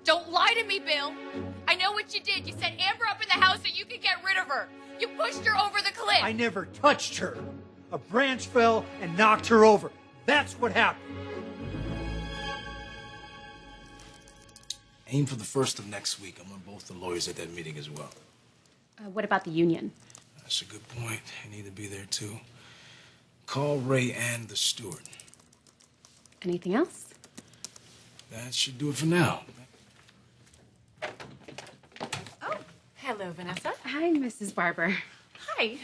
Don't lie to me, Bill. I know what you did. You set Amber up in the house so you could get rid of her. You pushed her over the cliff. I never touched her. A branch fell and knocked her over. That's what happened. Aim for the 1st of next week. I want both the lawyers at that meeting as well. What about the union? That's a good point. I need to be there, too. Call Ray and the steward. Anything else? That should do it for now. Oh, hello, Vanessa. Hi, Mrs. Barber. Hi.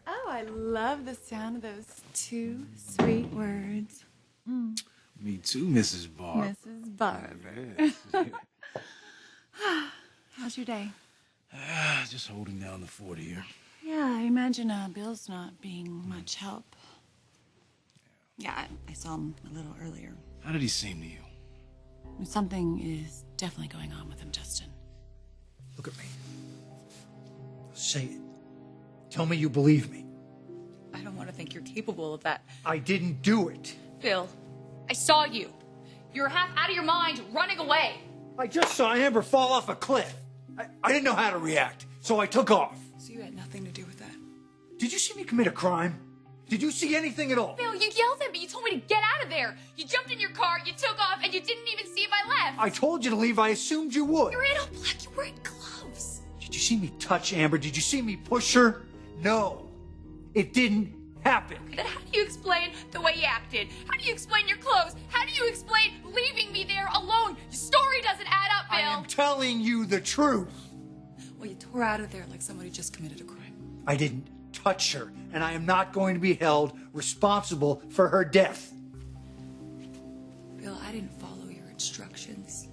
Oh, I love the sound of those 2 sweet words. Me too, Mrs. Barr. Mrs. Barber. How's your day? Just holding down the fort here. Yeah, I imagine Bill's not being much help. Yeah, I saw him a little earlier. How did he seem to you? Something is definitely going on with him, Justin. Look at me. Say it. Tell me you believe me. I don't want to think you're capable of that. I didn't do it. Bill, I saw you. You're half out of your mind, running away. I just saw Amber fall off a cliff. I didn't know how to react, so I took off. So you had nothing to do with that? Did you see me commit a crime? Did you see anything at all? Bill, you yelled at me. You told me to get out of there. You jumped in your car, you took off, and you didn't even see if I left. I told you to leave. I assumed you would. You're in all black. You're wearing gloves. Did you see me touch Amber? Did you see me push her? No. It didn't happen. Then how do you explain the way you acted? How do you explain your clothes? How do you explain leaving me there alone? Your story doesn't add up, Bill. I am telling you the truth. Well, you tore out of there like somebody just committed a crime. I didn't touch her, and I am not going to be held responsible for her death. Bill, I didn't follow your instructions.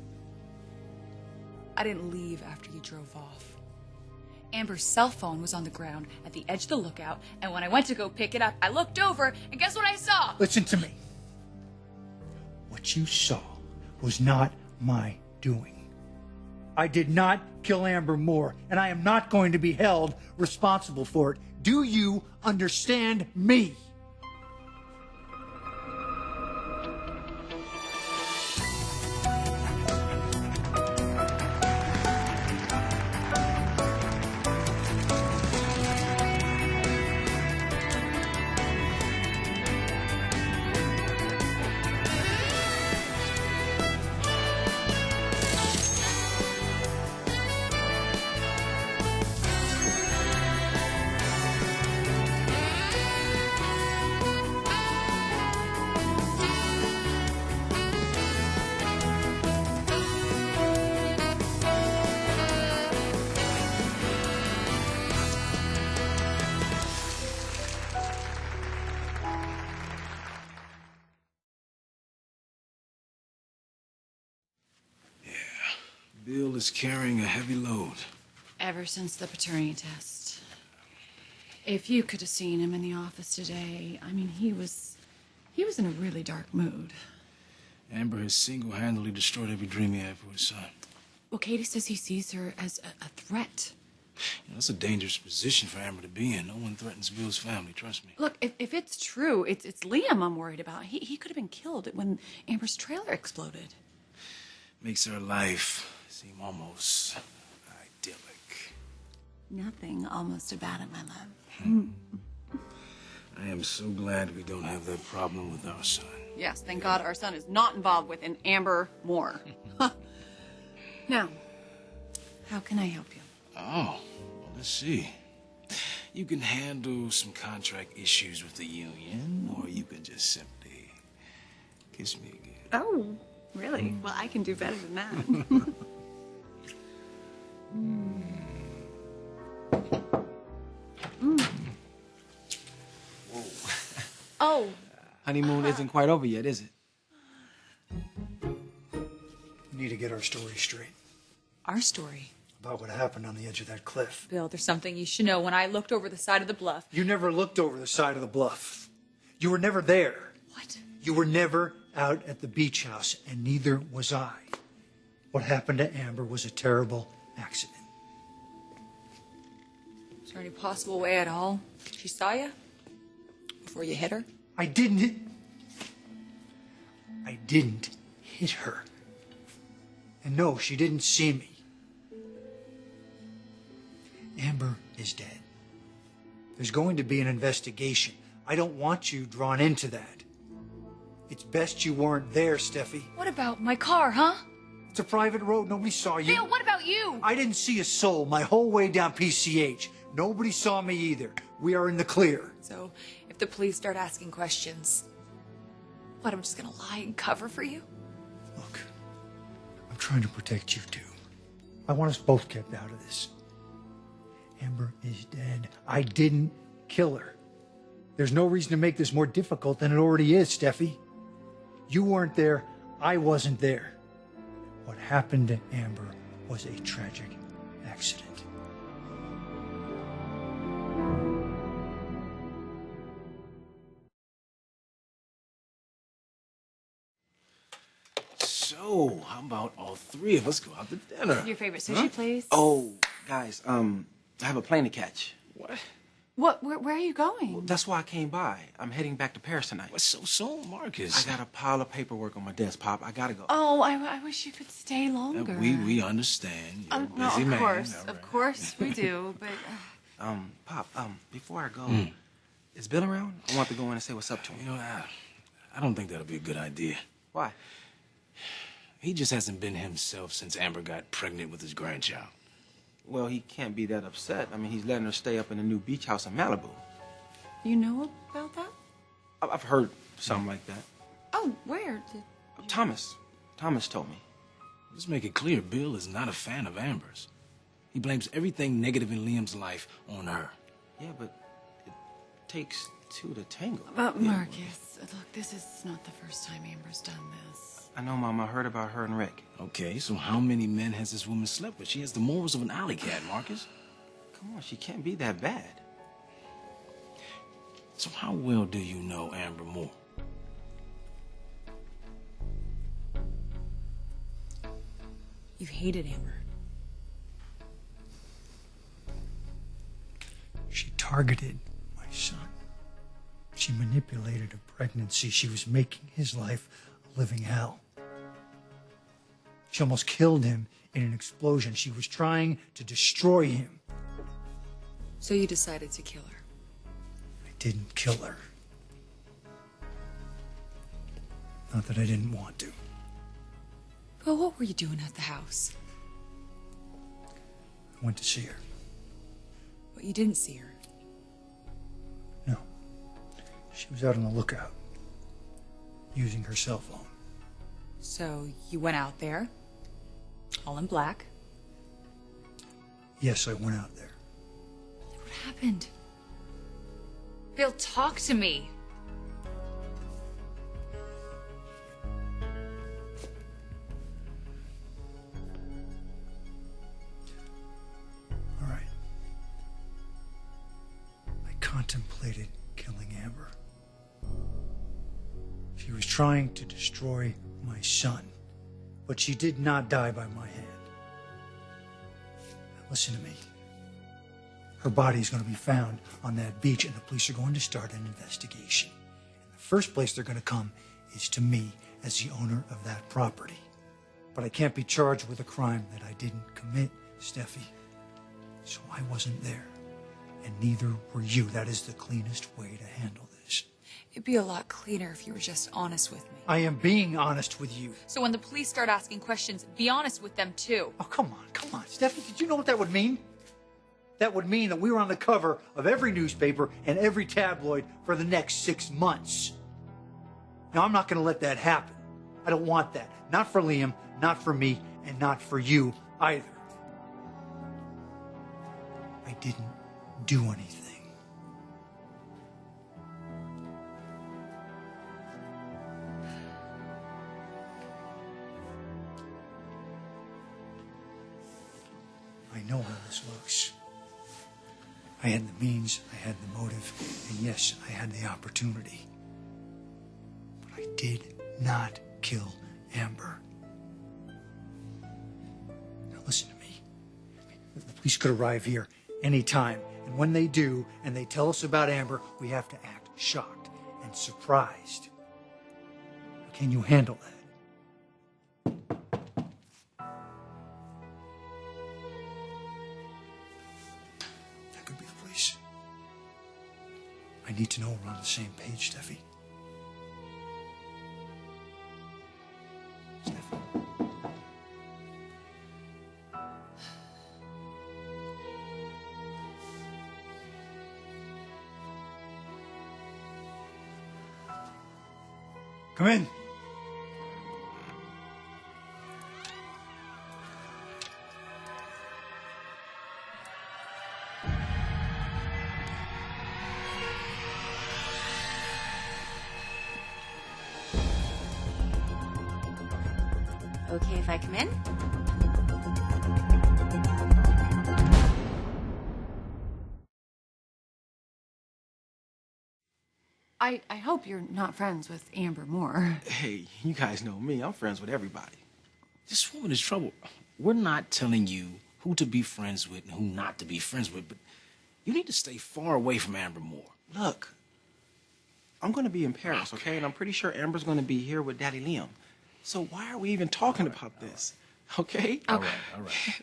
I didn't leave after you drove off. Amber's cell phone was on the ground at the edge of the lookout, and when I went to go pick it up, I looked over, and guess what I saw? Listen to me. What you saw was not my doing. I did not kill Amber Moore, and I am not going to be held responsible for it. Do you understand me? Bill is carrying a heavy load. Ever since the paternity test. If you could have seen him in the office today, I mean, he was in a really dark mood. Amber has single-handedly destroyed every dream he had for his son. Well, Katie says he sees her as a threat. You know, that's a dangerous position for Amber to be in. No one threatens Bill's family, trust me. Look, if it's true, it's Liam I'm worried about. He could have been killed when Amber's trailer exploded. Makes her life seem almost idyllic. Nothing almost about it, my love. I am so glad we don't have that problem with our son. Yes, thank God our son is not involved with an Amber Moore. Now, how can I help you? Oh, well, let's see. You can handle some contract issues with the union, or you can just simply kiss me again. Oh, really? Well, I can do better than that. Whoa. Oh. Honeymoon isn't quite over yet, is it? We need to get our story straight Our story. about what happened on the edge of that cliff. Bill, there's something you should know. When I looked over the side of the bluff. You never looked over the side of the bluff. You were never there. What? You were never out at the beach house, and neither was I. What happened to Amber was a terrible accident. Is there any possible way at all she saw you before you hit her? I didn't hit her. And no, she didn't see me. Amber is dead. There's going to be an investigation. I don't want you drawn into that. It's best you weren't there, Steffi. What about my car, huh? It's a private road. Nobody saw you. Theo, what about you? I didn't see a soul my whole way down PCH. Nobody saw me either. We are in the clear. So, if the police start asking questions, what, I'm just gonna lie and cover for you? Look, I'm trying to protect you too. I want us both kept out of this. Amber is dead. I didn't kill her. There's no reason to make this more difficult than it already is, Steffi. You weren't there. I wasn't there. What happened to Amber was a tragic accident. So, how about all three of us go out to dinner? Your favorite sushi place? Oh, guys, I have a plane to catch. What? What? Where are you going? That's why I came by. I'm heading back to Paris tonight. What's so soon, Marcus? I got a pile of paperwork on my desk, Pop. I gotta go. Oh, I wish you could stay longer. We understand. You're a busy man. Of course we do, but... Pop, before I go, is Bill around? I want to go in and say what's up to him. You know, I don't think that'll be a good idea. Why? He just hasn't been himself since Amber got pregnant with his grandchild. Well, he can't be that upset. I mean, he's letting her stay up in the new beach house in Malibu. You know about that? I've heard something like that. Oh, where? Thomas told me. Let's make it clear, Bill is not a fan of Amber's. He blames everything negative in Liam's life on her. Yeah, but it takes two to tango. But Marcus, look, this is not the first time Amber's done this. I know, Mom. I heard about her and Rick. Okay, so how many men has this woman slept with? She has the morals of an alley cat, Marcus. Come on, she can't be that bad. So how well do you know Amber Moore? You hated Amber. She targeted my son. She manipulated a pregnancy. She was making his life a living hell. She almost killed him in an explosion. She was trying to destroy him. So you decided to kill her. I didn't kill her. Not that I didn't want to. But what were you doing at the house? I went to see her. But you didn't see her. No. She was out on the lookout, using her cell phone. So you went out there, all in black. Yes, I went out there. What happened? Bill, talk to me. All right. I contemplated killing Amber. She was trying to destroy my son, but she did not die by my hand. Now listen to me. Her body is going to be found on that beach, and the police are going to start an investigation. And the first place they're going to come is to me as the owner of that property. But I can't be charged with a crime that I didn't commit, Steffi. So I wasn't there, and neither were you. That is the cleanest way to handle this. It'd be a lot cleaner if you were just honest with me. I am being honest with you. So when the police start asking questions, be honest with them too. Oh, come on, Steffi, did you know what that would mean? That would mean that we were on the cover of every newspaper and every tabloid for the next 6 months. Now, I'm not going to let that happen. I don't want that. Not for Liam, not for me, and not for you either. I didn't do anything. I know how this looks. I had the means, I had the motive, and yes, I had the opportunity. But I did not kill Amber. Now listen to me. The police could arrive here anytime, and when they do, and they tell us about Amber, we have to act shocked and surprised. Can you handle that? need to know we're on the same page, Steffi. Steffi. Come in. Okay if I come in? I hope you're not friends with Amber Moore. Hey, you guys know me. I'm friends with everybody. This woman is trouble. We're not telling you who to be friends with and who not to be friends with, but you need to stay far away from Amber Moore. Look, I'm going to be in Paris, okay? And I'm pretty sure Amber's going to be here with Daddy Liam. So why are we even talking about this? Okay? All right.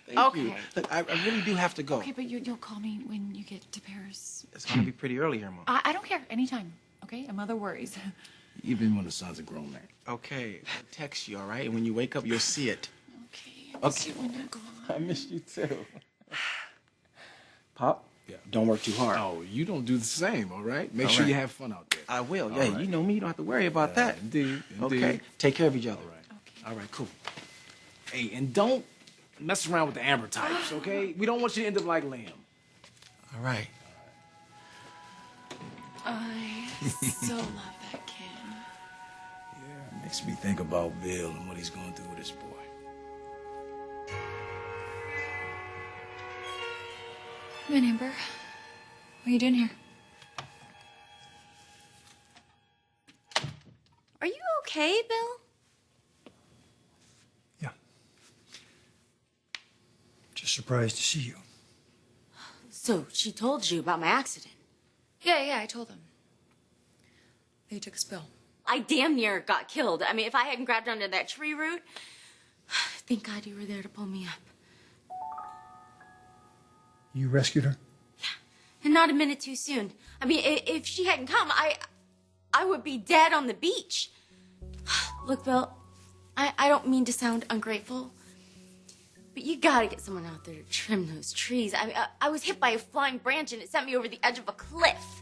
Thank you. Look, I really do have to go. Okay, but you'll call me when you get to Paris. It's going to be pretty early here, Mom. I don't care. Anytime. Okay? A mother worries. Even when the son's a grown man. Okay, I'll text you, all right? And when you wake up, you'll see it. Okay. I miss you when you're gone. I miss you too. Pop? Yeah. Don't work too hard. Oh, you don't do the same, all right? Make All sure right. you have fun out there. I will. All Yeah, right. you know me. You don't have to worry about that. Indeed. Okay? Take care of each other. All right. Okay. All right, cool. Hey, and don't mess around with the Amber types, okay? We don't want you to end up like Liam. All right. I so love that kid. Yeah, it makes me think about Bill and what he's going through with his boy. Come in, Amber. What are you doing here? Are you okay, Bill? Yeah. Just surprised to see you. So she told you about my accident. Yeah, I told him. That you took a spill. I damn near got killed. I mean, if I hadn't grabbed onto that tree root, thank God you were there to pull me up. You rescued her? And not a minute too soon. I mean, if she hadn't come, I would be dead on the beach. Look, Bill, I don't mean to sound ungrateful, but you gotta get someone out there to trim those trees. I mean, I was hit by a flying branch and it sent me over the edge of a cliff.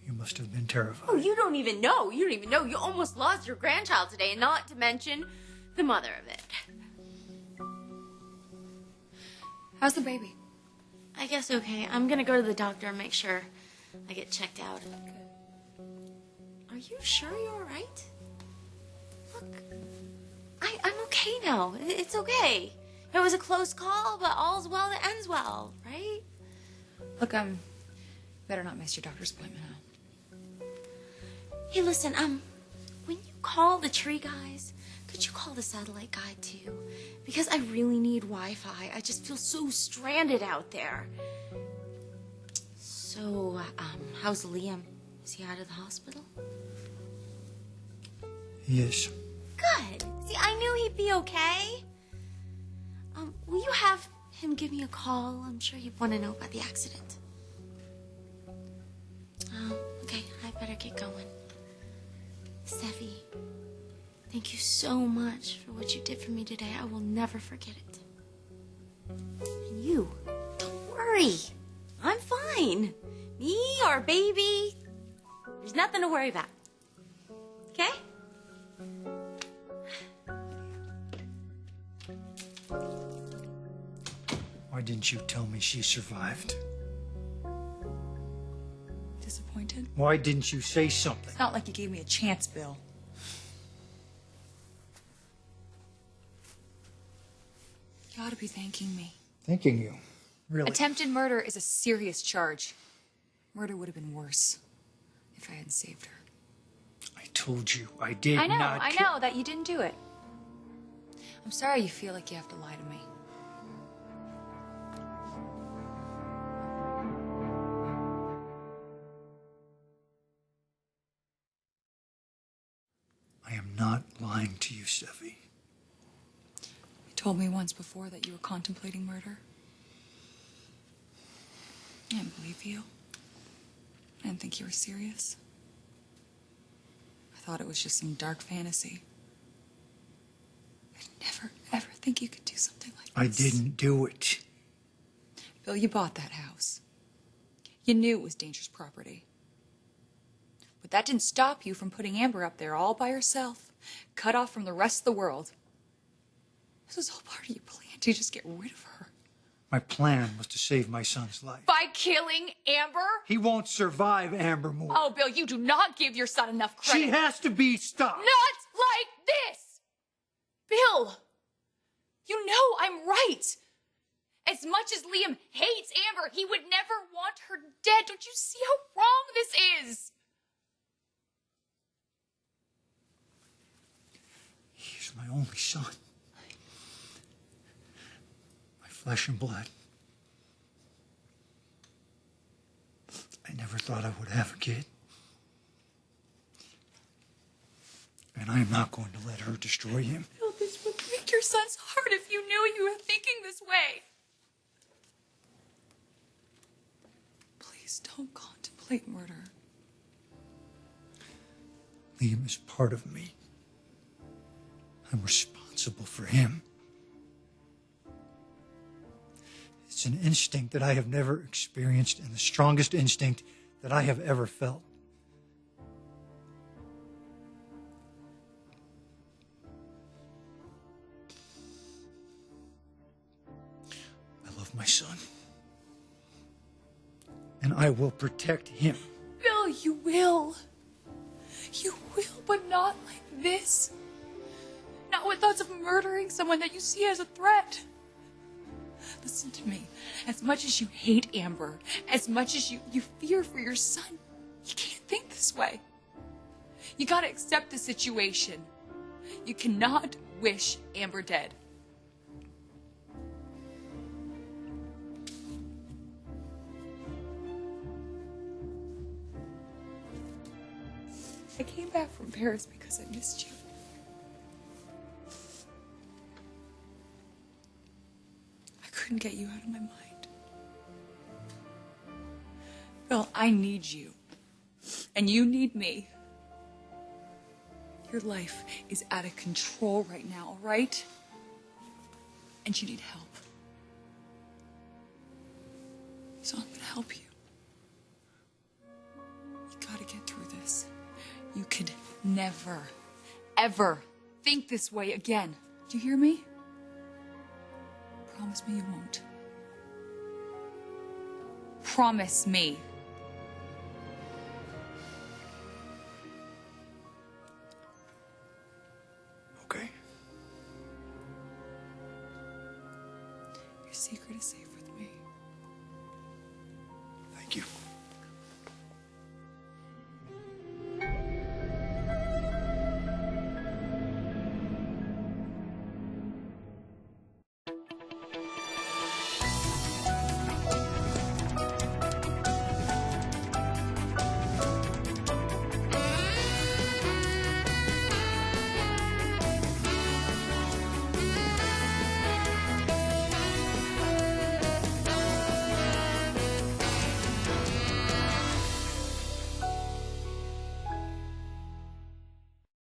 You must have been terrified. Oh, you don't even know. You don't even know. You almost lost your grandchild today, and not to mention the mother of it. How's the baby? I guess okay. I'm gonna go to the doctor and make sure I get checked out. Are you sure you're all right? Look, I'm okay now. It's okay. It was a close call, but all's well that ends well, right? Look, better not miss your doctor's appointment now. Hey, listen, when you call the tree guys, could you call the satellite guy too? Because I really need Wi-Fi. I just feel so stranded out there. So, how's Liam? Is he out of the hospital? He is. Good. See, I knew he'd be okay. Will you have him give me a call? I'm sure he'd want to know about the accident. Okay, I better get going. Steffi, thank you so much for what you did for me today. I will never forget it. And you, don't worry. I'm fine. Me or baby, there's nothing to worry about. Okay? Why didn't you tell me she survived? Disappointed? Why didn't you say something? It's not like you gave me a chance, Bill. You ought to be thanking me. Thanking you. Really? Attempted murder is a serious charge. Murder would have been worse if I hadn't saved her. I told you I did I not. know that you didn't do it. I'm sorry you feel like you have to lie to me. I am not lying to you, Steffi. You told me once before that you were contemplating murder. I didn't believe you. I didn't think you were serious. I thought it was just some dark fantasy. I'd never, ever think you could do something like I this. didn't do it. Bill, you bought that house. You knew it was dangerous property. But that didn't stop you from putting Amber up there all by herself, cut off from the rest of the world. This was all part of your plan to just get rid of her. My plan was to save my son's life. By killing Amber? He won't survive, Amber Moore. Oh, Bill, you do not give your son enough credit. She has to be stopped. Not like this! Bill, you know I'm right. As much as Liam hates Amber, he would never want her dead. Don't you see how wrong this is? He's my only son. My flesh and blood. I never thought I would have a kid. And I am not going to let her destroy him. Bill, this would break your son's heart if you knew you were thinking this way. Please don't contemplate murder. Liam is part of me. I'm responsible for him. It's an instinct that I have never experienced and the strongest instinct that I have ever felt. I love my son. And I will protect him. Bill, you will. You will, but not like this. Not with thoughts of murdering someone that you see as a threat. Listen to me. As much as you hate Amber, as much as you fear for your son, you can't think this way. You gotta accept the situation. You cannot wish Amber dead. I came back from Paris because I missed you. I couldn't get you out of my mind. Bill, I need you. And you need me. Your life is out of control right now, all right? And you need help. So I'm gonna help you. You gotta get through this. You could never, ever think this way again. Do you hear me? Promise me you won't. Promise me. Okay. Your secret is safe with me.